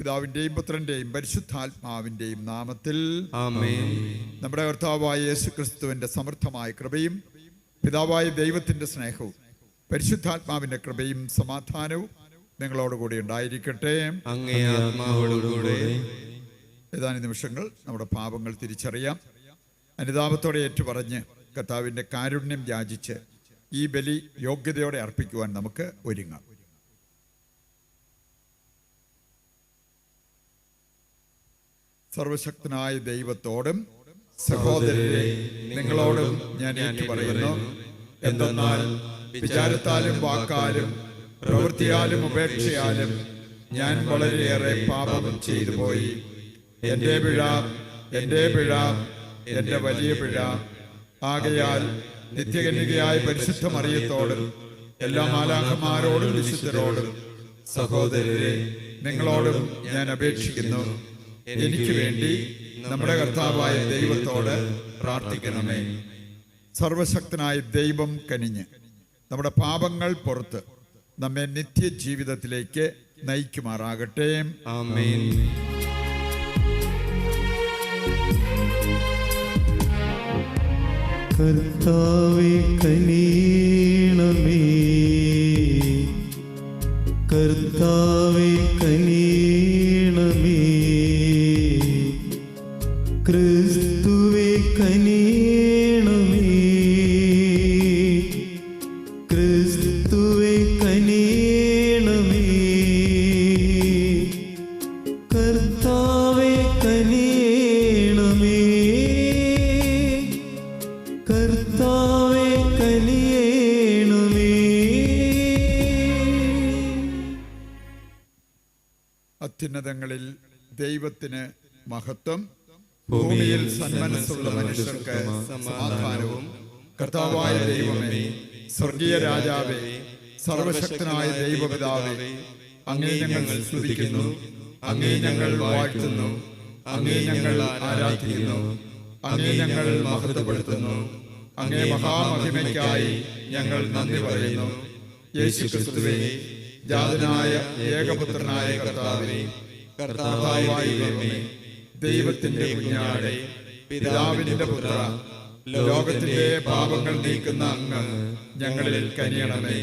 പിതാവിൻ്റെയും പുത്രൻ്റെയും പരിശുദ്ധാത്മാവിൻ്റെയും നാമത്തിൽ ആമേൻ. നമ്മുടെ കർത്താവായ യേശുക്രിസ്തുവിൻ്റെ സമൃദ്ധമായ കൃപയും പിതാവായ ദൈവത്തിൻ്റെ സ്നേഹവും പരിശുദ്ധാത്മാവിൻ്റെ കൃപയും സമാധാനവും നിങ്ങളോടുകൂടി ഉണ്ടായിരിക്കട്ടെ. അങ്ങേ ആത്മാവോടുകൂടെ. ഏതാനും നിമിഷങ്ങൾ നമ്മുടെ പാപങ്ങൾ തിരിച്ചറിയാം. അനുതാപത്തോടെ ഏറ്റുപറഞ്ഞ് കർത്താവിൻ്റെ കാരുണ്യം യാചിച്ച് ഈ ബലി യോഗ്യതയോടെ അർപ്പിക്കുവാൻ നമുക്ക് ഒരുങ്ങാം. സർവശക്തനായ ദൈവത്തോടും സഹോദരരെ നിങ്ങളോടും ഞാൻ ഏറ്റുപറയുന്നു. എന്തെന്നാൽ വിചാരത്താലും വാക്കാലും പ്രവൃത്തിയാലും ഉപേക്ഷയാലും ഞാൻ വളരെയേറെ പാപം ചെയ്തു പോയി. എൻ്റെ പിഴ, എൻ്റെ പിഴ, എൻ്റെ വലിയ പിഴ. ആകയാൽ നിത്യകന്യകയായ പരിശുദ്ധ മറിയത്തോടും എല്ലാ മാലാഖമാരോടും വിശുദ്ധരോടും സഹോദരരെ നിങ്ങളോടും ഞാൻ അപേക്ഷിക്കുന്നു, എനിക്ക് വേണ്ടി നമ്മുടെ കർത്താവായ ദൈവത്തോട് പ്രാർത്ഥിക്കണമേ. സർവശക്തനായ ദൈവം കനിഞ്ഞ് നമ്മുടെ പാപങ്ങൾ പുറത്ത് നമ്മെ നിത്യജീവിതത്തിലേക്ക് നയിക്കുമാറാകട്ടെ. ആമേൻ. കർത്താവേ കനിയണമേ, കർത്താവേ കനിയണമേ, ക്രിസ്തുവേ കനിയണമേ, ക്രിസ്തുവേ കനിയണമേ, കർത്താവേ കനിയണമേ, കർത്താവേ കനിയണമേ. അത്യുന്നതങ്ങളിൽ ദൈവത്തിന് മഹത്വം, ഭൂമിയിൽ സന്മനസ്സുള്ള മനുഷ്യർക്ക് സമാധാനവും. കർത്താവായ ദൈവമേ, സ്വർഗീയ രാജാവേ, സർവശക്തനായ ദൈവപിതാവേ, അങ്ങേ ഞങ്ങൾ സ്തുതിക്കുന്നു, അങ്ങേ ഞങ്ങൾ വാഴ്ത്തുന്നു, അങ്ങേ ഞങ്ങൾ ആരാധിക്കുന്നു, അങ്ങേ ഞങ്ങൾ മഹത്വപ്പെടുത്തുന്നു. അങ്ങേ മഹാമഹിമയ്ക്കായി ഞങ്ങൾ നന്ദി പറയുന്നു. യേശുക്രിസ്തുവേ, ജാതനായ ഏകപുത്രനായ കർത്താവേ, കർത്താവായ ദൈവമേ, ദൈവത്തിന്റെ കുഞ്ഞാടേ, പിതാവിന്റെ പുത്ര, ലോകത്തിന്റെ പാപങ്ങൾ നീക്കുന്ന അങ്ങ് ഞങ്ങളിൽ കനിയണമേ.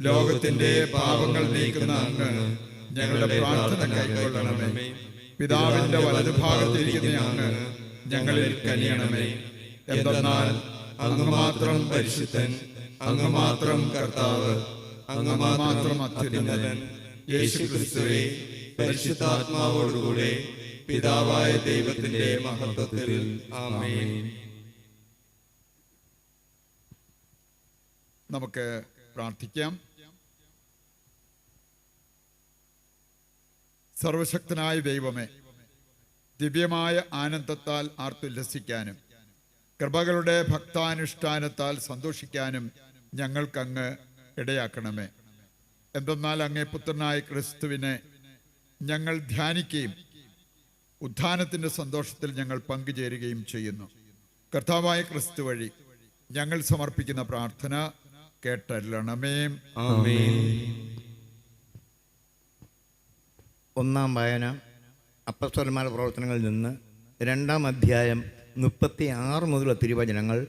ലോകത്തിന്റെ പാപങ്ങൾ നീക്കുന്ന അങ്ങ് ഞങ്ങളുടെ പ്രാർത്ഥന കൈക്കൊള്ളണമേ. പിതാവിന്റെ വലതുഭാഗത്തിരിക്കുന്ന അങ്ങ് ഞങ്ങളിൽ കനിയണമേ. എന്തെന്നാൽ അങ്ങ് മാത്രം പരിശുദ്ധൻ, അങ്ങ് മാത്രം കർത്താവ്, അങ്ങ് മാത്രം അത്യുന്നതൻ. യേശുക്രിസ്തുവേ, പരിശുദ്ധാത്മാവോടുകൂടെ പിതാവായ ദൈവത്തിന്റെ മഹത്വത്തിൽ. ആമേൻ. നമുക്ക് പ്രാർത്ഥിക്കാം. സർവശക്തനായ ദൈവമേ, ദിവ്യമായ ആനന്ദത്താൽ ആർത്തുല്ലസിക്കാനും കൃപകളുടെ ഭക്താനുഷ്ഠാനത്താൽ സന്തോഷിക്കാനും ഞങ്ങൾക്കങ്ങ് ഇടയാക്കണമേ. എന്തെന്നാൽ അങ്ങേ പുത്രനായ ക്രിസ്തുവിനെ ഞങ്ങൾ ധ്യാനിക്കുകയും ഉത്ഥാനത്തിന്റെ സന്തോഷത്തിൽ ഞങ്ങൾ പങ്കുചേരുകയും ചെയ്യുന്നു. കർത്താവായ ക്രിസ്തു വഴി ഞങ്ങൾ സമർപ്പിക്കുന്ന പ്രാർത്ഥന കേട്ടല്ലണമേ. ആമേൻ. ഒന്നാം വായന അപ്പസ്തോലന്മാരുടെ പ്രവർത്തനങ്ങളിൽ നിന്ന് 2-ാം അധ്യായം 36 മുതലുള്ള തിരുവചനങ്ങൾ.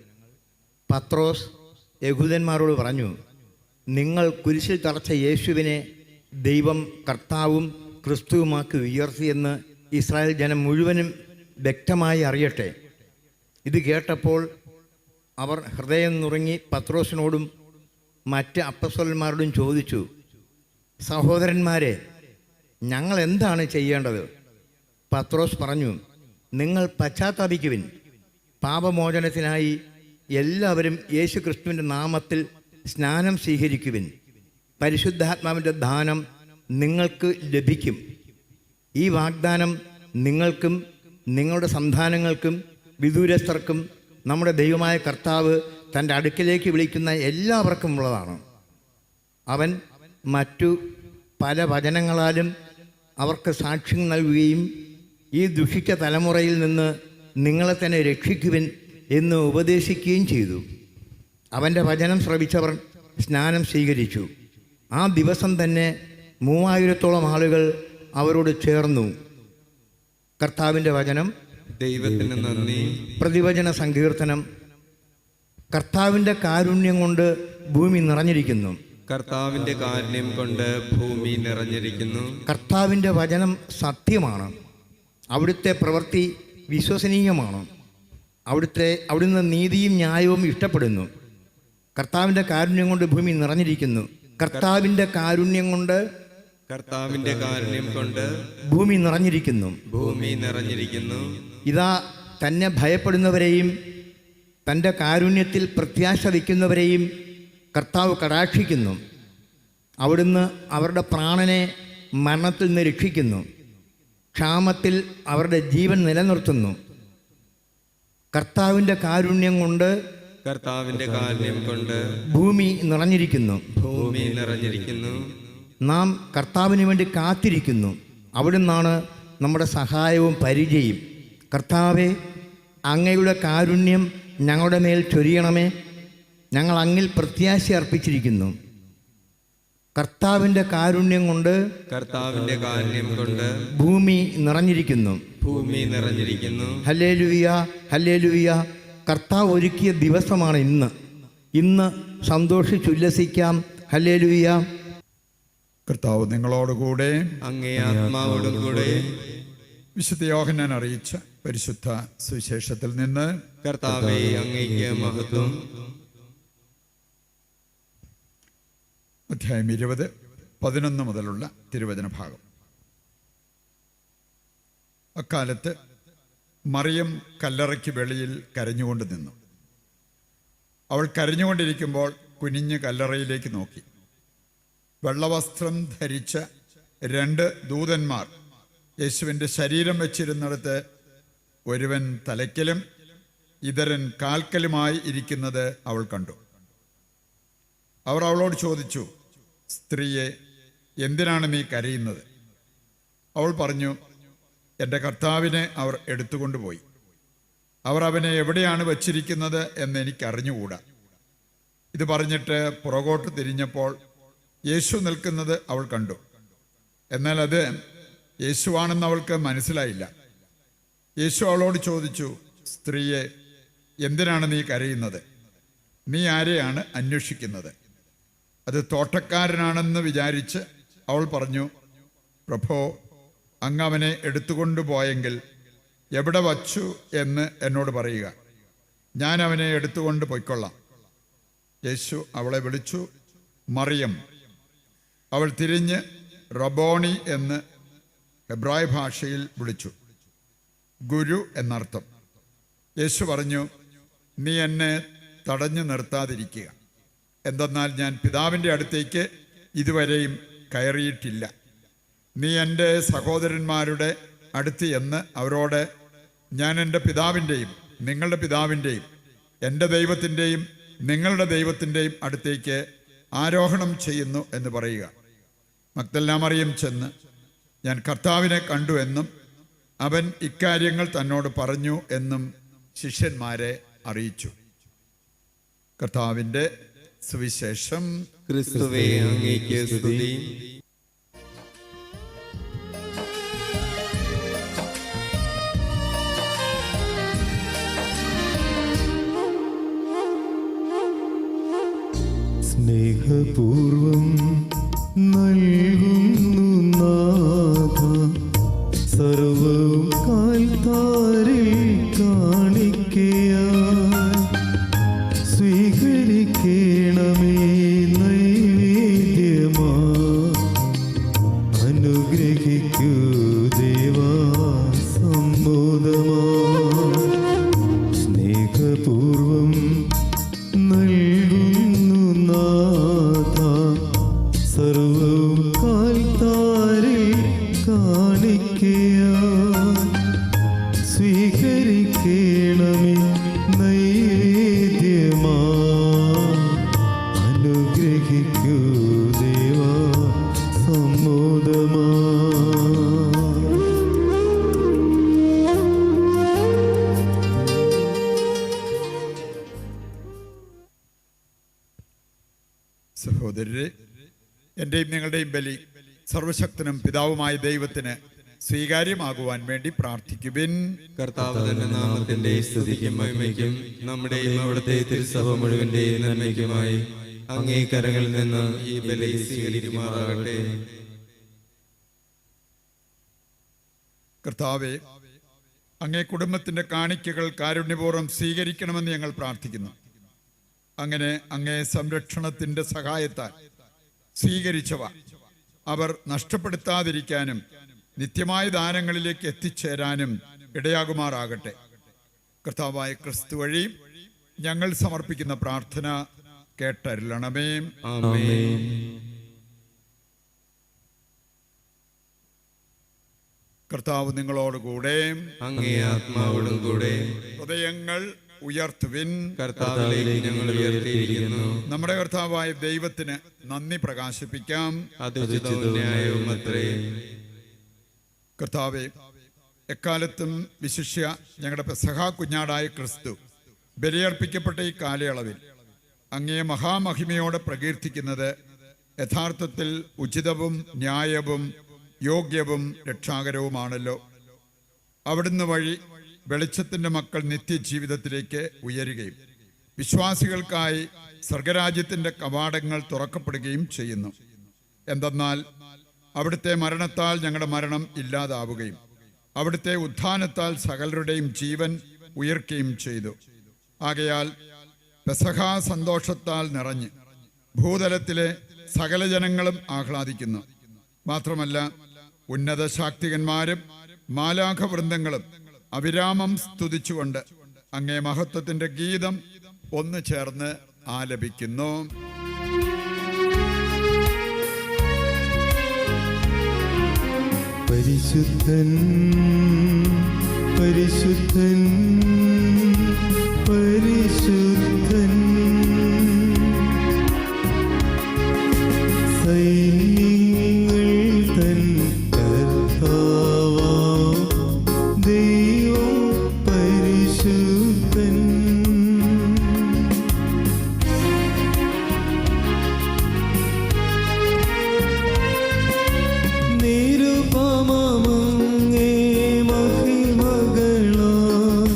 പത്രോസ് യഹൂദന്മാരോട് പറഞ്ഞു, നിങ്ങൾ കുരിശിൽ തറച്ച യേശുവിനെ ദൈവം കർത്താവും ക്രിസ്തുവുമാക്കി ഉയർത്തിയെന്ന് ഇസ്രായേൽ ജനം മുഴുവനും വ്യക്തമായി അറിയട്ടെ. ഇത് കേട്ടപ്പോൾ അവർ ഹൃദയം നുറുങ്ങി പത്രോസിനോടും മറ്റ് അപ്പസ്തോലന്മാരോടും ചോദിച്ചു, സഹോദരന്മാരെ, ഞങ്ങൾ എന്താണ് ചെയ്യേണ്ടത്? പത്രോസ് പറഞ്ഞു, നിങ്ങൾ പശ്ചാത്താപിക്കുവിൻ. പാപമോചനത്തിനായി എല്ലാവരും യേശു ക്രിസ്തുവിൻ്റെ നാമത്തിൽ സ്നാനം സ്വീകരിക്കുവിൻ. പരിശുദ്ധാത്മാവിൻ്റെ ദാനം നിങ്ങൾക്ക് ലഭിക്കും. ഈ വാഗ്ദാനം നിങ്ങൾക്കും നിങ്ങളുടെ സന്താനങ്ങൾക്കും വിദൂരസ്ഥർക്കും നമ്മുടെ ദൈവമായ കർത്താവ് തൻ്റെ അടുക്കിലേക്ക് വിളിക്കുന്ന എല്ലാവർക്കും ഉള്ളതാണ്. അവൻ മറ്റു പല വചനങ്ങളാലും അവർക്ക് സാക്ഷ്യം നൽകുകയും ഈ ദുഷിച്ച തലമുറയിൽ നിന്ന് നിങ്ങളെ തന്നെ രക്ഷിക്കുവിൻ എന്ന് ഉപദേശിക്കുകയും ചെയ്തു. അവൻ്റെ വചനം ശ്രവിച്ചവർ സ്നാനം സ്വീകരിച്ചു. ആ ദിവസം തന്നെ 3000-ഓളം ആളുകൾ അവരോട് ചേർന്നു. കർത്താവിൻ്റെ വചനം. ദൈവത്തിന് നന്ദി. പ്രതിവചന സങ്കീർത്തനം. കർത്താവിൻ്റെ കാരുണ്യം കൊണ്ട് ഭൂമി നിറഞ്ഞിരിക്കുന്നു. കർത്താവിന്റെ കാരുണ്യം കൊണ്ട് ഭൂമി നിറഞ്ഞിരിക്കുന്നു. കർത്താവിൻ്റെ വചനം സത്യമാണ്. അവിടുത്തെ പ്രവൃത്തി വിശ്വസനീയമാണ്. അവിടുന്ന് നീതിയും ന്യായവും ഇഷ്ടപ്പെടുന്നു. കർത്താവിൻ്റെ കാരുണ്യം കൊണ്ട് ഭൂമി നിറഞ്ഞിരിക്കുന്നു. കർത്താവിൻ്റെ കാരുണ്യം കൊണ്ട് ഭൂമി നിറഞ്ഞിരിക്കുന്നു. ഭൂമി നിറഞ്ഞിരിക്കുന്നു. ഇതാ തന്നെ ഭയപ്പെടുന്നവരെയും തൻ്റെ കാരുണ്യത്തിൽ പ്രത്യാശ വയ്ക്കുന്നവരെയും കർത്താവ് കടാക്ഷിക്കുന്നു. അവിടുന്ന് അവരുടെ പ്രാണനെ മരണത്തിൽ നിന്ന് രക്ഷിക്കുന്നു. ക്ഷാമത്തിൽ അവരുടെ ജീവൻ നിലനിർത്തുന്നു. കർത്താവിൻ്റെ കാരുണ്യം കൊണ്ട് ഭൂമി നിറഞ്ഞിരിക്കുന്നു. ഭൂമി നിറഞ്ഞിരിക്കുന്നു. നാം കർത്താവിന് വേണ്ടി കാത്തിരിക്കുന്നു. അവിടുന്നാണ് നമ്മുടെ സഹായവും പരിചയം. കർത്താവെ, അങ്ങയുടെ കാരുണ്യം ഞങ്ങളുടെ മേൽ ചൊരിയണമേ. ഞങ്ങൾ അങ്ങിൽ പ്രത്യാശ അർപ്പിച്ചിരിക്കുന്നു. കർത്താവിൻ്റെ കാരുണ്യം കൊണ്ട് ഭൂമി നിറഞ്ഞിരിക്കുന്നു. ഭൂമി നിറഞ്ഞിരിക്കുന്നു. Hallelujah, hallelujah. കർത്താവ് ഒരുക്കിയ ദിവസമാണ് ഇന്ന് സന്തോഷിച്ചുല്ലസിക്കാം. ഹല്ലേലൂയ. കർത്താവ് നിങ്ങളോടുകൂടെ, അങ്ങേ ആത്മാവോടും കൂടെ. വിശുദ്ധ യോഹന്നാൻ അറിയിച്ച പരിശുദ്ധ സുവിശേഷത്തിൽ നിന്ന്. കർത്താവേ, അങ്ങേക്ക് മഹത്വം. അധ്യായം 20:11 മുതലുള്ള തിരുവചന ഭാഗം. അക്കാലത്ത് മറിയം കല്ലറയ്ക്ക് വെളിയിൽ കരഞ്ഞുകൊണ്ട് നിന്നു. അവൾ കരഞ്ഞുകൊണ്ടിരിക്കുമ്പോൾ കുനിഞ്ഞ് കല്ലറയിലേക്ക് നോക്കി. വെള്ളവസ്ത്രം ധരിച്ച 2 ദൂതന്മാർ യേശുവിൻ്റെ ശരീരം വെച്ചിരുന്നിടത്ത് ഒരുവൻ തലയ്ക്കലും ഇതരൻ കാൽക്കലുമായി ഇരിക്കുന്നത് അവൾ കണ്ടു. അവർ അവളോട് ചോദിച്ചു, സ്ത്രീയെ, എന്തിനാണ് നീ കരയുന്നത്? അവൾ പറഞ്ഞു, എൻ്റെ കർത്താവിനെ അവർ എടുത്തുകൊണ്ടുപോയി. അവർ അവനെ എവിടെയാണ് വച്ചിരിക്കുന്നത് എന്ന് എനിക്കറിഞ്ഞുകൂടാ. ഇത് പറഞ്ഞിട്ട് പുറകോട്ട് തിരിഞ്ഞപ്പോൾ യേശു നിൽക്കുന്നത് അവൾ കണ്ടു. എന്നാൽ അത് യേശുവാണെന്ന് അവൾക്ക് മനസ്സിലായില്ല. യേശു അവളോട് ചോദിച്ചു, സ്ത്രീയെ, എന്തിനാണ് നീ കരയുന്നത്? നീ ആരെയാണ് അന്വേഷിക്കുന്നത്? അത് തോട്ടക്കാരനാണെന്ന് വിചാരിച്ച് അവൾ പറഞ്ഞു, പ്രഭോ, അങ്ങ് അവനെ എടുത്തുകൊണ്ടുപോയെങ്കിൽ എവിടെ വച്ചു എന്ന് എന്നോട് പറയുക, ഞാൻ അവനെ എടുത്തുകൊണ്ട് പൊയ്ക്കൊള്ളാം. യേശു അവളെ വിളിച്ചു, മറിയം. അവൾ തിരിഞ്ഞ് റബോണി എന്ന് ഹെബ്രായ ഭാഷയിൽ വിളിച്ചു, ഗുരു എന്നർത്ഥം. യേശു പറഞ്ഞു, നീ എന്നെ തടഞ്ഞു നിർത്താതിരിക്കുക. എന്തെന്നാൽ ഞാൻ പിതാവിൻ്റെ അടുത്തേക്ക് ഇതുവരെയും കയറിയിട്ടില്ല. നീ എൻ്റെ സഹോദരന്മാരുടെ അടുത്ത് എന്ന് അവരോട്, ഞാൻ എൻ്റെ പിതാവിൻ്റെയും നിങ്ങളുടെ പിതാവിൻ്റെയും എൻ്റെ ദൈവത്തിൻ്റെയും നിങ്ങളുടെ ദൈവത്തിൻ്റെയും അടുത്തേക്ക് ആരോഹണം ചെയ്യുന്നു എന്ന് പറയുക. മഗ്ദലന മറിയം ചെന്ന്, ഞാൻ കർത്താവിനെ കണ്ടു എന്നും അവൻ ഇക്കാര്യങ്ങൾ തന്നോട് പറഞ്ഞു എന്നും ശിഷ്യന്മാരെ അറിയിച്ചു. കർത്താവിൻ്റെ സുവിശേഷം. ക്രിസ്തുവേ, അങ്ങേക്ക് സ്തുതി. സ്നേഹപൂർവം നൽകുന്നു നാഥ, സർവവും കാൽത്താരിൽ കാണിക്കയായി സ്വീകരിക്കണമേ നൈവേദ്യമാ. അനുഗ്രഹിക്കൂ ദേവാ സമ്മോദമാ. സ്നേഹപൂർവം നൽകുന്നു നാഥ, സർവവും കാൽത്താരിൽ കാണിക്കയായി സ്വീകരിക്കണമേ നൈവേദ്യമാ. അനുഗ്രഹിക്കൂ ദേവാ സമ്മോദമാ. സഹോദരരെ, എൻ്റെയും നിങ്ങളുടെയും ബലി സർവശക്തനും പിതാവുമായ ദൈവത്തിന് സ്വീകാര്യമാകുവാൻ വേണ്ടി പ്രാർത്ഥിക്കുവിൻ. കർത്താവ് തന്റെ നാമത്തിന്റെ സ്തുതിക്കും മഹിമയ്ക്കും നമ്മുടെയും അവിടുത്തെ തിരുസഭ മുഴുവന്റെയും നന്മയ്ക്കുമായി അങ്ങേ കരങ്ങളിൽ നിന്ന് ഈ ബലി സ്വീകരിക്കുമാറാകട്ടെ. കർത്താവെ, അങ്ങേ കുടുംബത്തിന്റെ കാണിക്കകൾ കാരുണ്യപൂർവ്വം സ്വീകരിക്കണമെന്ന് ഞങ്ങൾ പ്രാർത്ഥിക്കുന്നു. അങ്ങനെ അങ്ങേ സംരക്ഷണത്തിന്റെ സഹായത്താൽ സ്വീകരിച്ചവ അവർ നഷ്ടപ്പെടുത്താതിരിക്കാനും നിത്യമായ ദാനങ്ങളിലേക്ക് എത്തിച്ചേരാനും ഇടയാകുമാറാകട്ടെ. കർത്താവായ ക്രിസ്തു വഴി ഞങ്ങൾ സമർപ്പിക്കുന്ന പ്രാർത്ഥന കേട്ടരുളണമേ. ആമേൻ. കർത്താവ് നിങ്ങളോടുകൂടെ, അങ്ങേ ആത്മാവോടും കൂടെ. ഹൃദയങ്ങൾ ഉയർത്തുവിൻ. കർത്താവിലേക്ക് ഞങ്ങൾ ഉയർത്തിയിരിക്കുന്നു. നമ്മുടെ കർത്താവായ ദൈവത്തിന് നന്ദി പ്രകാശിപ്പിക്കാം. അത് ഉചിതവും ന്യായവും അത്രേ. കർത്താവെ, എക്കാലത്തും വിശിഷ്യ ഞങ്ങളുടെ പെസഹ കുഞ്ഞാടായ ക്രിസ്തു ബലിയർപ്പിക്കപ്പെട്ട ഈ കാലയളവിൽ അങ്ങേ മഹാമഹിമയോടെ പ്രകീർത്തിക്കുന്നത് യഥാർത്ഥത്തിൽ ഉചിതവും ന്യായവും യോഗ്യവും രക്ഷാകരവുമാണല്ലോ. അവിടുന്ന് വഴി വെളിച്ചത്തിൻ്റെ മക്കൾ നിത്യജീവിതത്തിലേക്ക് ഉയരുകയും വിശ്വാസികൾക്കായി സ്വർഗരാജ്യത്തിൻ്റെ കവാടങ്ങൾ തുറക്കപ്പെടുകയും ചെയ്യുന്നു. എന്തെന്നാൽ അവിടുത്തെ മരണത്താൽ ഞങ്ങളുടെ മരണം ഇല്ലാതാവുകയും അവിടുത്തെ ഉത്ഥാനത്താൽ സകലരുടെയും ജീവൻ ഉയർക്കുകയും ചെയ്തു. ആകയാൽ പെസഹ സന്തോഷത്താൽ നിറഞ്ഞ് ഭൂതലത്തിലെ സകല ജനങ്ങളും ആഹ്ലാദിക്കുന്നു. മാത്രമല്ല, ഉന്നത ശാക്തികന്മാരും മാലാഖ വൃന്ദങ്ങളും അവിരാമം സ്തുതിച്ചുകൊണ്ട് അങ്ങേ മഹത്വത്തിന്റെ ഗീതം ഒന്ന് ചേർന്ന് ആലപിക്കുന്നു. പരിശുദ്ധൻ പരിശുദ്ധൻ പരിശുദ്ധൻ, സൈന്യങ്ങൾ തൻ കർത്താവാം ദൈവം പരിശുദ്ധൻ. നിരുപമമങ്ങേ മഹിമകളാൽ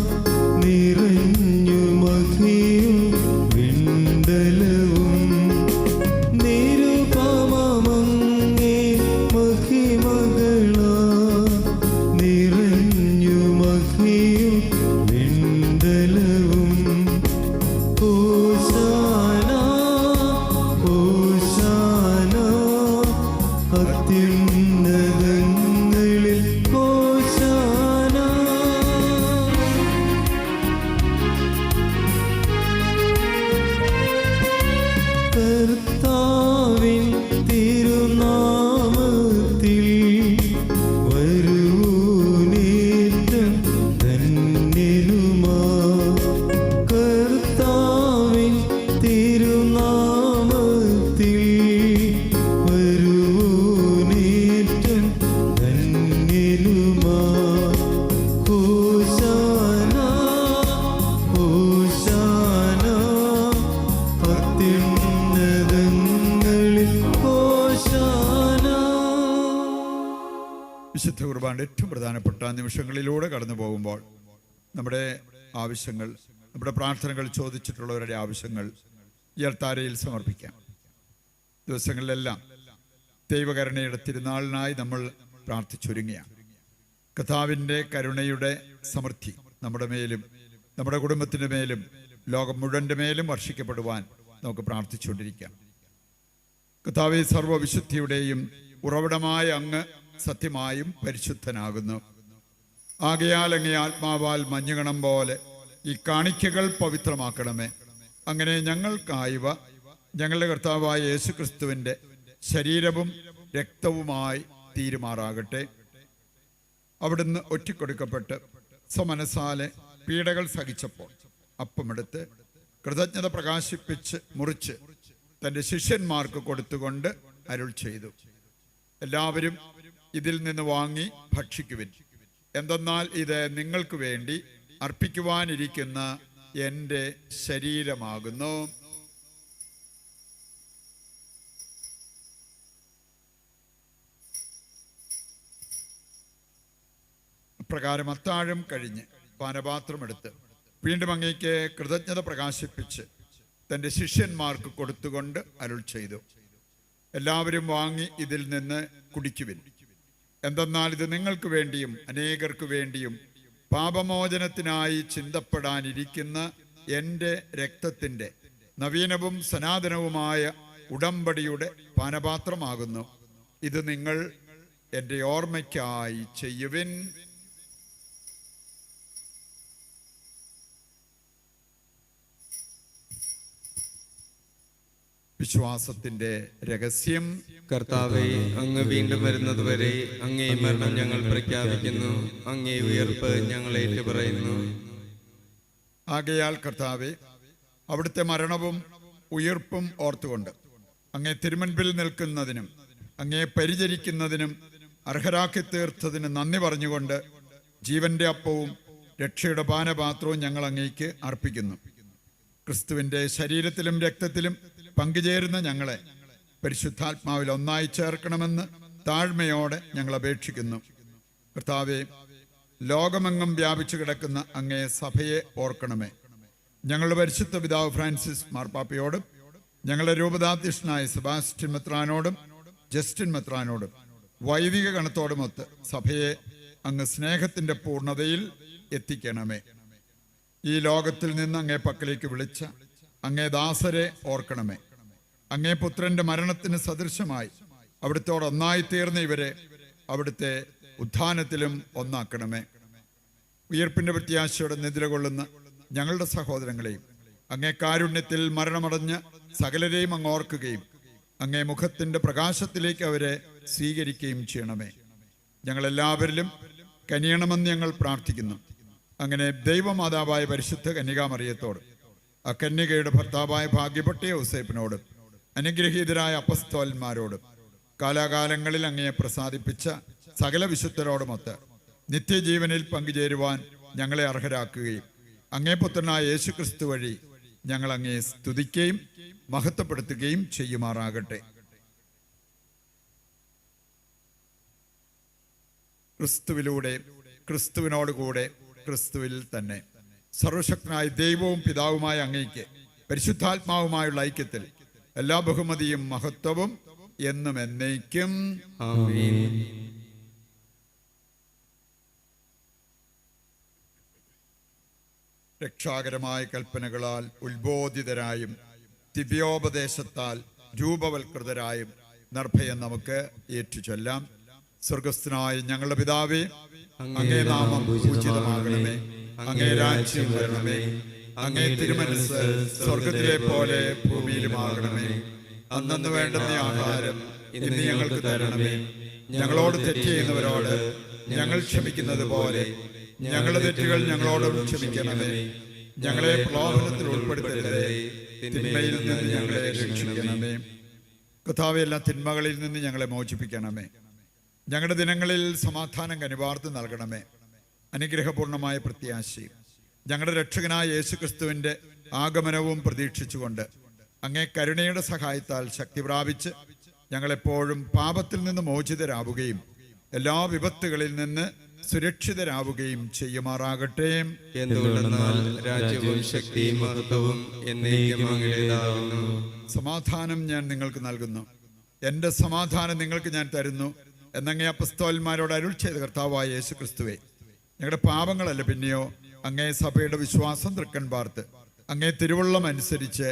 നിറഞ്ഞു മഹിയും വിണ്ടലവും. നിരുപമമങ്ങേ മഹിമകളാൽ നിറഞ്ഞു മഹിയും വിണ്ടലവും. ഹോശാന ഹോശാന അത്യുന്നതങ്ങളിൽ ഹോശാന. കർത്താവിൻ തിരുനാമത്തിൽ വരുവോനേറ്റം ധന്യനുമാ. കർത്താവിൻ തിരുനാമത്തിൽ വരുവോനേറ്റം ധന്യനുമാ. ഹോശാന ഹോശാന അത്യുന്നതങ്ങളിൽ ഹോശാന. വിശുദ്ധ കുർബാനയുടെ ഏറ്റവും പ്രധാനപ്പെട്ട നിമിഷങ്ങളിലൂടെ കടന്നു പോകുമ്പോൾ നമ്മുടെ ആവശ്യങ്ങൾ, നമ്മുടെ പ്രാർത്ഥനകൾ, ചോദിച്ചിട്ടുള്ളവരുടെ ആവശ്യങ്ങൾ ഈ അൾത്താരയിൽ സമർപ്പിക്കാം. ദിവസങ്ങളിലെല്ലാം ദൈവകരുണയുടെ തിരുനാളിനായി നമ്മൾ പ്രാർത്ഥിച്ചൊരുങ്ങിയാണ്. കർത്താവിൻ്റെ കരുണയുടെ സമൃദ്ധി നമ്മുടെ മേലും നമ്മുടെ കുടുംബത്തിൻ്റെ മേലും ലോകം മുഴുവൻ്റെ മേലും വർഷിക്കപ്പെടുവാൻ നമുക്ക് പ്രാർത്ഥിച്ചുകൊണ്ടിരിക്കാം. കർത്താവേ, സർവ്വവിശുദ്ധിയുടെയും ഉറവിടമായ അങ്ങ് സത്യമായും പരിശുദ്ധനാകുന്നു. ആകയാൽ അങ്ങേ ആത്മാവാൽ മഞ്ഞുകണം പോലെ ഈ കാണിക്കകൾ പവിത്രമാക്കണമേ. അങ്ങനെ ഞങ്ങൾക്കായവ ഞങ്ങളുടെ കർത്താവായ യേശു ക്രിസ്തുവിൻ്റെ ശരീരവും രക്തവുമായി തീരുമാറാകട്ടെ. അവിടുന്ന് ഒറ്റിക്കൊടുക്കപ്പെട്ട് സ്വമനസാലെ പീഡകൾ സഹിച്ചപ്പോൾ അപ്പമെടുത്ത് കൃതജ്ഞത പ്രകാശിപ്പിച്ച് മുറിച്ച് തൻ്റെ ശിഷ്യന്മാർക്ക് കൊടുത്തുകൊണ്ട് അരുൾ ചെയ്തു, എല്ലാവരും ഇതിൽ നിന്ന് വാങ്ങി ഭക്ഷിക്കുവിൻ. എന്തെന്നാൽ ഇത് നിങ്ങൾക്ക് വേണ്ടി അർപ്പിക്കുവാനിരിക്കുന്ന എൻ്റെ ശരീരമാകുന്നു. പ്രകാരം അത്താഴം കഴിഞ്ഞ് പാനപാത്രമെടുത്ത് വീണ്ടും അങ്ങേക്ക് കൃതജ്ഞത പ്രകാശിപ്പിച്ച് തൻ്റെ ശിഷ്യന്മാർക്ക് കൊടുത്തുകൊണ്ട് അരുൾ ചെയ്തു, എല്ലാവരും വാങ്ങി ഇതിൽ നിന്ന് കുടിക്കുവിൻ. എന്തെന്നാൽ ഇത് നിങ്ങൾക്ക് വേണ്ടിയും അനേകർക്ക് വേണ്ടിയും പാപമോചനത്തിനായി ചിന്തപ്പെടാനിരിക്കുന്ന എൻ്റെ രക്തത്തിൻ്റെ നവീനവും സനാതനവുമായ ഉടമ്പടിയുടെ പാനപാത്രമാകുന്നു. ഇത് നിങ്ങൾ എൻ്റെ ഓർമ്മയ്ക്കായി ചെയ്യുവിൻ. വിശ്വാസത്തിന്റെ രഹസ്യം. കർത്താവേ, അങ്ങ് വീണ്ടും വരുന്നതുവരെ അങ്ങേ മരണം ഞങ്ങൾ പ്രഖ്യാപിക്കുന്നു, അങ്ങേ ഉയർപ്പ് ഞങ്ങൾ ഏറ്റുപറയുന്നു. ആകയാൽ കർത്താവേ, അവിടുത്തെ മരണവും ഉയർപ്പും ഓർത്തുകൊണ്ട് അങ്ങേ തിരുമുൻപിൽ നിൽക്കുന്നതിനും അങ്ങേ പരിചരിക്കുന്നതിനും അർഹരാക്കി തീർത്തതിന് നന്ദി പറഞ്ഞുകൊണ്ട് ജീവന്റെ അപ്പവും രക്ഷയുടെ പാനപാത്രവും ഞങ്ങൾ അങ്ങേക്ക് അർപ്പിക്കുന്നു. ക്രിസ്തുവിന്റെ ശരീരത്തിലും രക്തത്തിലും പങ്കുചേരുന്ന ഞങ്ങളെ പരിശുദ്ധാത്മാവിൽ ഒന്നായി ചേർക്കണമെന്ന് താഴ്മയോടെ ഞങ്ങൾ അപേക്ഷിക്കുന്നു. കർത്താവെ, ലോകമെങ്ങും വ്യാപിച്ചു കിടക്കുന്ന അങ്ങേ സഭയെ ഓർക്കണമേ. ഞങ്ങളുടെ പരിശുദ്ധ പിതാവ് ഫ്രാൻസിസ് മാർപ്പാപ്പയോടും ഞങ്ങളുടെ രൂപതാധ്യക്ഷനായ സെബാസ്റ്റ്യൻ മെത്രാനോടും ജസ്റ്റിൻ മെത്രാനോടും വൈദിക ഗണത്തോടുമൊത്ത് സഭയെ അങ്ങ് സ്നേഹത്തിന്റെ പൂർണ്ണതയിൽ എത്തിക്കണമേ. ഈ ലോകത്തിൽ നിന്ന് അങ്ങേ പക്കലേക്ക് വിളിച്ച അങ്ങേ ദാസരെ ഓർക്കണമേ. അങ്ങേ പുത്രന്റെ മരണത്തിന് സദൃശമായി അവിടുത്തോട് ഒന്നായി തീർന്ന ഇവരെ അവിടുത്തെ ഉത്ഥാനത്തിലും ഒന്നാക്കണമേ. ഉയർപ്പിന്റെ പ്രത്യാശയോടെ നിദ്രകൊള്ളുന്ന ഞങ്ങളുടെ സഹോദരങ്ങളെയും അങ്ങേ കാരുണ്യത്തിൽ മരണമടഞ്ഞ സകലരെയും അങ്ങ് ഓർക്കുകയും അങ്ങേ മുഖത്തിന്റെ പ്രകാശത്തിലേക്ക് അവരെ സ്വീകരിക്കുകയും ചെയ്യണമേ. ഞങ്ങളെല്ലാവരിലും കനിയണമെന്ന് ഞങ്ങൾ പ്രാർത്ഥിക്കുന്നു. അങ്ങനെ ദൈവമാതാവായ പരിശുദ്ധ കന്യകാമറിയത്തോട് ആ കന്യകയുടെ ഭർത്താവായ ഭാഗ്യപ്പെട്ട യോസേപ്പിനോടും അനുഗ്രഹീതരായ അപ്പസ്തോലന്മാരോടും കാലാകാലങ്ങളിൽ അങ്ങയെ പ്രസാദിപ്പിച്ച സകല വിശുദ്ധരോടുമൊത്ത് നിത്യജീവനിൽ പങ്കുചേരുവാൻ ഞങ്ങളെ അർഹരാക്കുകയും അങ്ങേ പുത്രനായ യേശു ക്രിസ്തു വഴി ഞങ്ങൾ അങ്ങയെ സ്തുതിക്കുകയും മഹത്വപ്പെടുത്തുകയും ചെയ്യുമാറാകട്ടെ. ക്രിസ്തുവിലൂടെ, ക്രിസ്തുവിനോടുകൂടെ, ക്രിസ്തുവിൽ തന്നെ സർവശക്തനായ ദൈവവും പിതാവുമായ അങ്ങേക്ക് പരിശുദ്ധാത്മാവുമായുള്ള ഐക്യത്തിൽ എല്ലാ ബഹുമതിയും മഹത്വവും എന്നും എന്നേക്കും ആമേൻ. രക്ഷാകരമായ കൽപ്പനകളാൽ ഉത്ബോധിതരായും ദിവ്യോപദേശത്താൽ രൂപവൽകൃതരായും നിർഭയം നമുക്ക് ഏറ്റുചൊല്ലാം. സ്വർഗസ്ഥനായ ഞങ്ങളുടെ പിതാവേ, അങ്ങേ നാമം പൂജിതമാകണമേ, അങ്ങേ രാജ്യം വരണമേ, അങ്ങേ തിരുമനസ് സ്വർഗത്തിലെ പോലെ ഭൂമിയിലുമാകണമേ. അന്നന്ന് വേണ്ടുന്ന ആഹാരം ഇന്ന് ഞങ്ങൾക്ക് തരണമേ. ഞങ്ങളോട് തെറ്റ് ചെയ്യുന്നവരോട് ഞങ്ങൾ ക്ഷമിക്കുന്നത് പോലെ ഞങ്ങളുടെ തെറ്റുകൾ ഞങ്ങളോടും ക്ഷമിക്കണമേ. ഞങ്ങളെ പ്രലോഭനത്തിൽ ഉൾപ്പെടുത്തരുതേ, തിന്മയിൽ നിന്ന് ഞങ്ങളെ രക്ഷിക്കണമേ. കർത്താവേ, എല്ലാ തിന്മകളിൽ നിന്ന് ഞങ്ങളെ മോചിപ്പിക്കണമേ. ഞങ്ങളുടെ ദിനങ്ങളിൽ സമാധാനം കനിവാർത്ത് നൽകണമേ. അനുഗ്രഹപൂർണമായ പ്രത്യാശയും ഞങ്ങളുടെ രക്ഷകനായ യേശു ക്രിസ്തുവിന്റെ ആഗമനവും പ്രതീക്ഷിച്ചുകൊണ്ട് അങ്ങേ കരുണയുടെ സഹായത്താൽ ശക്തി പ്രാപിച്ച് ഞങ്ങളെപ്പോഴും പാപത്തിൽ നിന്ന് മോചിതരാവുകയും എല്ലാ വിപത്തുകളിൽ നിന്ന് സുരക്ഷിതരാവുകയും ചെയ്യുമാറാകട്ടെ. എന്തുകൊണ്ടെന്നാൽ രാജ്യവും ശക്തിയും മഹത്വവും എന്നേക്കും അങ്ങയുടേതാകുന്നു. സമാധാനം ഞാൻ നിങ്ങൾക്ക് നൽകുന്നു, എൻ്റെ സമാധാനം നിങ്ങൾക്ക് ഞാൻ തരുന്നു എന്നങ്ങേ അപ്പസ്തോലന്മാരോട് അരുൾ ചെയ്ത കർത്താവായ യേശു ക്രിസ്തുവേ, ഞങ്ങളുടെ പാപങ്ങളല്ല പിന്നെയോ അങ്ങേ സഭയുടെ വിശ്വാസം തൃക്കൺ പാർത്ത് അങ്ങേ തിരുവുള്ളം അനുസരിച്ച്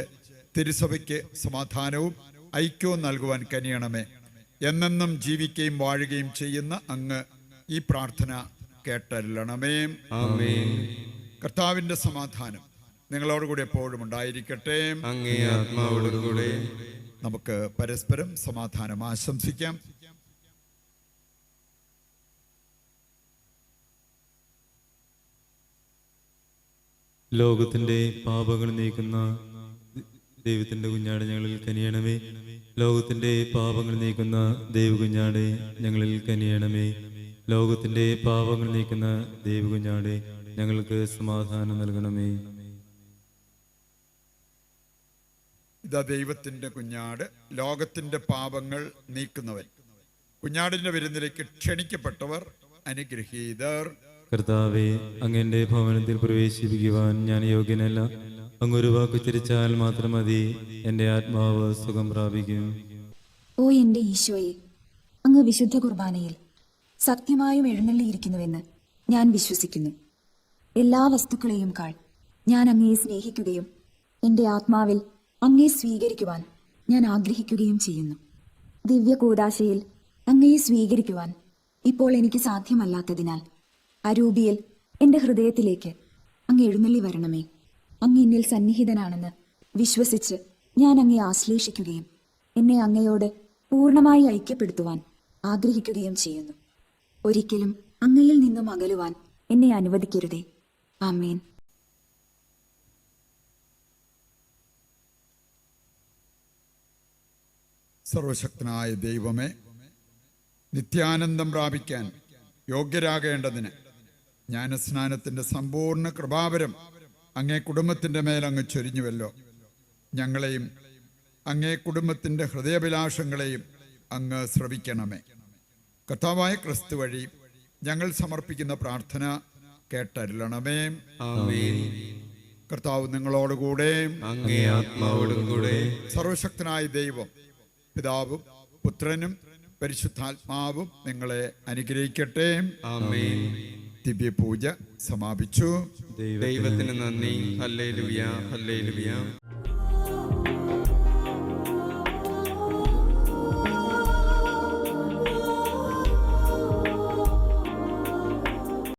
തിരുസഭയ്ക്ക് സമാധാനവും ഐക്യവും നൽകുവാൻ കനിയണമേ. എന്നെന്നും ജീവിക്കുകയും വാഴുകയും ചെയ്യുന്ന അങ്ങ് ഈ പ്രാർത്ഥന കേട്ടരുളണമേ. ആമേൻ. കർത്താവിന്റെ സമാധാനം നിങ്ങളോടുകൂടി എപ്പോഴും ഉണ്ടായിരിക്കട്ടെ. അങ്ങേ ആത്മാവോടുകൂടെ. നമുക്ക് പരസ്പരം സമാധാനം ആശംസിക്കാം. ലോകത്തിന്റെ പാപങ്ങൾ നീക്കുന്ന ദൈവത്തിന്റെ കുഞ്ഞാട് ഞങ്ങളിൽ കനിയണമേ. ലോകത്തിന്റെ പാപങ്ങൾ നീക്കുന്ന ദൈവകുഞ്ഞാടെ ഞങ്ങളിൽ കനിയണമേ. ലോകത്തിന്റെ പാപങ്ങൾ നീക്കുന്ന ദൈവകുഞ്ഞാടെ ഞങ്ങൾക്ക് സമാധാനം നൽകണമേ. ഇതാ ദൈവത്തിന്റെ കുഞ്ഞാട്, ലോകത്തിന്റെ പാപങ്ങൾ നീക്കുന്നവൻ. കുഞ്ഞാടിന്റെ വിരുന്നിലേക്ക് ക്ഷണിക്കപ്പെട്ടവർ അനുഗ്രഹീതർ. കർത്താവെ, അങ്ങയുടെ ഭവനത്തിൽ പ്രവേശിപ്പിക്കുവാൻ ഞാൻ യോഗ്യനല്ല. അങ്ങൊരു വാക്ക് ഉച്ചരിച്ചാൽ മാത്രം മതി, എൻ്റെ ആത്മാവ് സുഖം പ്രാപിക്കും. ഓ എൻ്റെ ഈശോയെ, അങ്ങ് വിശുദ്ധ കുർബാനയിൽ സത്യമായും എഴുന്നള്ളിയിരിക്കുന്നുവെന്ന് ഞാൻ വിശ്വസിക്കുന്നു. എല്ലാ വസ്തുക്കളെയും കാൾ ഞാൻ അങ്ങയെ സ്നേഹിക്കുകയും എൻ്റെ ആത്മാവിൽ അങ്ങയെ സ്വീകരിക്കുവാൻ ഞാൻ ആഗ്രഹിക്കുകയും ചെയ്യുന്നു. ദിവ്യ കൂദാശയിൽ അങ്ങയെ സ്വീകരിക്കുവാൻ ഇപ്പോൾ എനിക്ക് സാധ്യമല്ലാത്തതിനാൽ അരൂപിയിൽ എൻ്റെ ഹൃദയത്തിലേക്ക് അങ്ങ് എഴുന്നള്ളി വരണമേ. അങ്ങ് എന്നിൽ സന്നിഹിതനാണെന്ന് വിശ്വസിച്ച് ഞാൻ അങ്ങയെ ആശ്ലേഷിക്കുകയും എന്നെ അങ്ങയോട് പൂർണ്ണമായി ഐക്യപ്പെടുത്തുവാൻ ആഗ്രഹിക്കുകയും ചെയ്യുന്നു. ഒരിക്കലും അങ്ങയിൽ നിന്നും അകലുവാൻ എന്നെ അനുവദിക്കരുതേ. ആമേൻ. സർവശക്തനായ ദൈവമേ, നിത്യാനന്ദം പ്രാപിക്കാൻ യോഗ്യരാകേണ്ടതിന് ജ്ഞാനസ്നാനത്തിൻ്റെ സമ്പൂർണ്ണ കൃപാവരം അങ്ങേ കുടുംബത്തിൻ്റെ മേൽ അങ്ങ് ചൊരിഞ്ഞുവല്ലോ. ഞങ്ങളെയും അങ്ങേ കുടുംബത്തിൻ്റെ ഹൃദയാഭിലാഷങ്ങളെയും അങ്ങ് ശ്രവിക്കണമേ. കർത്താവായ ക്രിസ്തു വഴി ഞങ്ങൾ സമർപ്പിക്കുന്ന പ്രാർത്ഥന കേട്ടരുളണമേ. ആമേൻ. കർത്താവ് നിങ്ങളോടുകൂടെ, അങ്ങേ ആത്മാവോടും കൂടെ. സർവശക്തനായ ദൈവം പിതാവും പുത്രനും പരിശുദ്ധാത്മാവും നിങ്ങളെ അനുഗ്രഹിക്കട്ടെ. ആമേൻ. ദിവ്യപൂജ സമാപിച്ചു. ദൈവത്തിന് നന്ദി. Hallelujah, hallelujah.